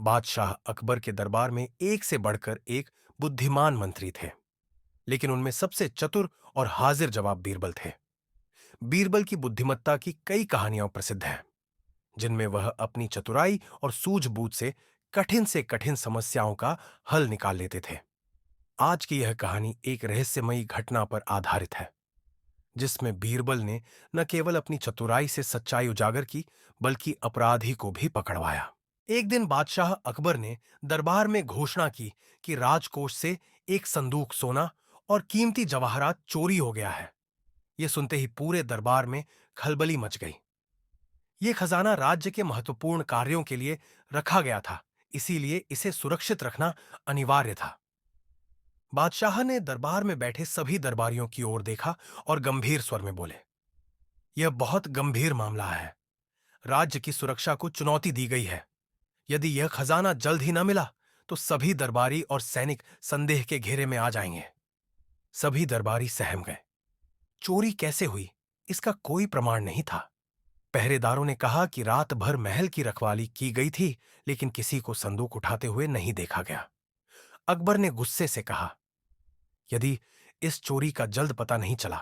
बादशाह अकबर के दरबार में एक से बढ़कर एक बुद्धिमान मंत्री थे, लेकिन उनमें सबसे चतुर और हाजिर जवाब बीरबल थे। बीरबल की बुद्धिमत्ता की कई कहानियां प्रसिद्ध हैं, जिनमें वह अपनी चतुराई और सूझबूझ से कठिन समस्याओं का हल निकाल लेते थे। आज की यह कहानी एक रहस्यमयी घटना पर आधारित है, जिसमें बीरबल ने न केवल अपनी चतुराई से सच्चाई उजागर की, बल्कि अपराधी को भी पकड़वाया। एक दिन बादशाह अकबर ने दरबार में घोषणा की कि राजकोष से एक संदूक सोना और कीमती जवाहरात चोरी हो गया है। यह सुनते ही पूरे दरबार में खलबली मच गई। यह खजाना राज्य के महत्वपूर्ण कार्यों के लिए रखा गया था, इसीलिए इसे सुरक्षित रखना अनिवार्य था। बादशाह ने दरबार में बैठे सभी दरबारियों की ओर देखा और गंभीर स्वर में बोले, यह बहुत गंभीर मामला है। राज्य की सुरक्षा को चुनौती दी गई है। यदि यह खजाना जल्द ही न मिला तो सभी दरबारी और सैनिक संदेह के घेरे में आ जाएंगे। सभी दरबारी सहम गए। चोरी कैसे हुई, इसका कोई प्रमाण नहीं था। पहरेदारों ने कहा कि रात भर महल की रखवाली की गई थी, लेकिन किसी को संदूक उठाते हुए नहीं देखा गया। अकबर ने गुस्से से कहा, यदि इस चोरी का जल्द पता नहीं चला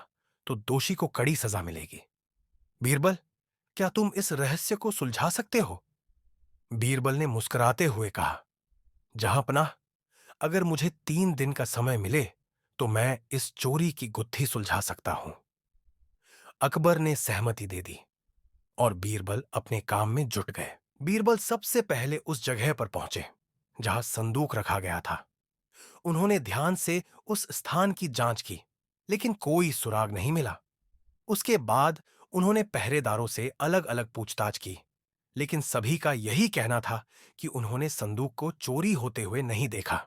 तो दोषी को कड़ी सजा मिलेगी। बीरबल, क्या तुम इस रहस्य को सुलझा सकते हो? बीरबल ने मुस्कुराते हुए कहा, जहांपनाह, अगर मुझे 3 दिन का समय मिले तो मैं इस चोरी की गुत्थी सुलझा सकता हूं। अकबर ने सहमति दे दी और बीरबल अपने काम में जुट गए। बीरबल सबसे पहले उस जगह पर पहुंचे जहां संदूक रखा गया था। उन्होंने ध्यान से उस स्थान की जांच की, लेकिन कोई सुराग नहीं मिला। उसके बाद उन्होंने पहरेदारों से अलग अलग पूछताछ की, लेकिन सभी का यही कहना था कि उन्होंने संदूक को चोरी होते हुए नहीं देखा।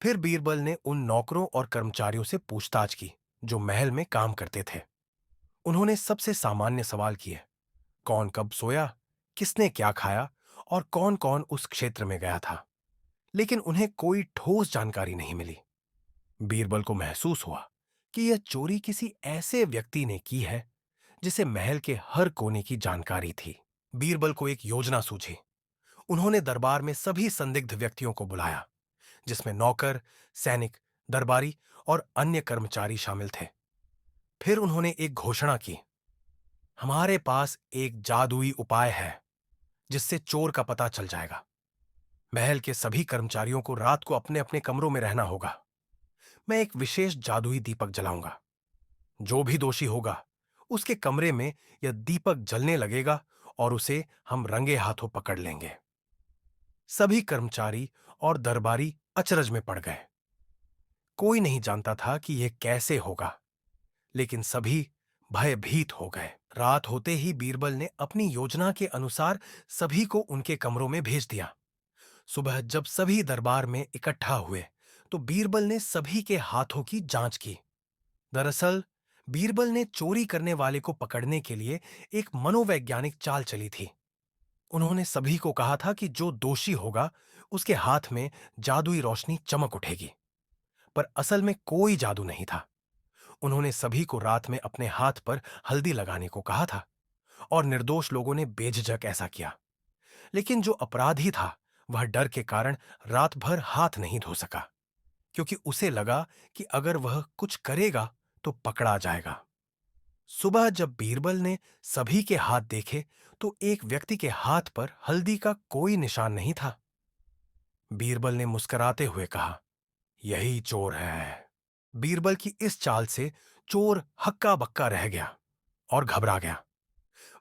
फिर बीरबल ने उन नौकरों और कर्मचारियों से पूछताछ की जो महल में काम करते थे। उन्होंने सबसे सामान्य सवाल किए, कौन कब सोया, किसने क्या खाया और कौन कौन उस क्षेत्र में गया था, लेकिन उन्हें कोई ठोस जानकारी नहीं मिली। बीरबल को महसूस हुआ कि यह चोरी किसी ऐसे व्यक्ति ने की है जिसे महल के हर कोने की जानकारी थी। बीरबल को एक योजना सूझी। उन्होंने दरबार में सभी संदिग्ध व्यक्तियों को बुलाया, जिसमें नौकर, सैनिक, दरबारी और अन्य कर्मचारी शामिल थे। फिर उन्होंने एक घोषणा की, हमारे पास एक जादुई उपाय है जिससे चोर का पता चल जाएगा। महल के सभी कर्मचारियों को रात को अपने अपने कमरों में रहना होगा। मैं एक विशेष जादुई दीपक जलाऊंगा। जो भी दोषी होगा उसके कमरे में यह दीपक जलने लगेगा और उसे हम रंगे हाथों पकड़ लेंगे। सभी कर्मचारी और दरबारी अचरज में पड़ गए। कोई नहीं जानता था कि यह कैसे होगा, लेकिन सभी भयभीत हो गए। रात होते ही बीरबल ने अपनी योजना के अनुसार सभी को उनके कमरों में भेज दिया। सुबह जब सभी दरबार में इकट्ठा हुए तो बीरबल ने सभी के हाथों की जांच की। दरअसल बीरबल ने चोरी करने वाले को पकड़ने के लिए एक मनोवैज्ञानिक चाल चली थी। उन्होंने सभी को कहा था कि जो दोषी होगा उसके हाथ में जादुई रोशनी चमक उठेगी, पर असल में कोई जादू नहीं था। उन्होंने सभी को रात में अपने हाथ पर हल्दी लगाने को कहा था और निर्दोष लोगों ने बेझिझक ऐसा किया। लेकिन जो अपराधी था वह डर के कारण रात भर हाथ नहीं धो सका, क्योंकि उसे लगा कि अगर वह कुछ करेगा तो पकड़ा जाएगा। सुबह जब बीरबल ने सभी के हाथ देखे तो एक व्यक्ति के हाथ पर हल्दी का कोई निशान नहीं था। बीरबल ने मुस्कुराते हुए कहा, यही चोर है। बीरबल की इस चाल से चोर हक्का बक्का रह गया और घबरा गया।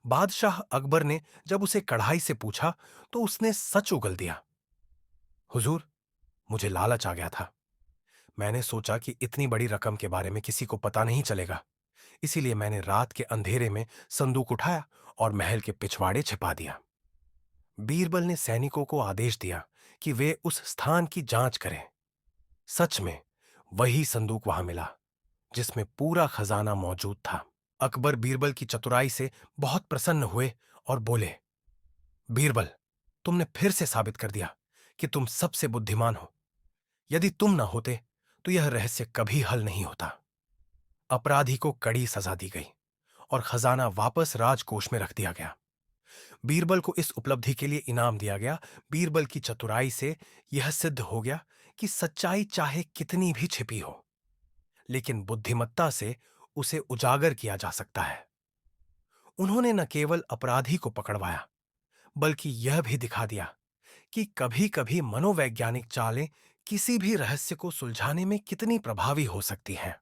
बादशाह अकबर ने जब उसे कढ़ाई से पूछा तो उसने सच उगल दिया, हुजूर, मुझे लालच आ गया था। मैंने सोचा कि इतनी बड़ी रकम के बारे में किसी को पता नहीं चलेगा, इसीलिए मैंने रात के अंधेरे में संदूक उठाया और महल के पिछवाड़े छिपा दिया। बीरबल ने सैनिकों को आदेश दिया कि वे उस स्थान की जांच करें। सच में वही संदूक वहां मिला जिसमें पूरा खजाना मौजूद था। अकबर बीरबल की चतुराई से बहुत प्रसन्न हुए और बोले, बीरबल, तुमने फिर से साबित कर दिया कि तुम सबसे बुद्धिमान हो। यदि तुम न होते तो यह रहस्य कभी हल नहीं होता। अपराधी को कड़ी सजा दी गई और खजाना वापस राजकोष में रख दिया गया। बीरबल को इस उपलब्धि के लिए इनाम दिया गया। बीरबल की चतुराई से यह सिद्ध हो गया कि सच्चाई चाहे कितनी भी छिपी हो, लेकिन बुद्धिमत्ता से उसे उजागर किया जा सकता है। उन्होंने न केवल अपराधी को पकड़वाया, बल्कि यह भी दिखा दिया कि कभी-कभी मनोवैज्ञानिक चालें किसी भी रहस्य को सुलझाने में कितनी प्रभावी हो सकती हैं।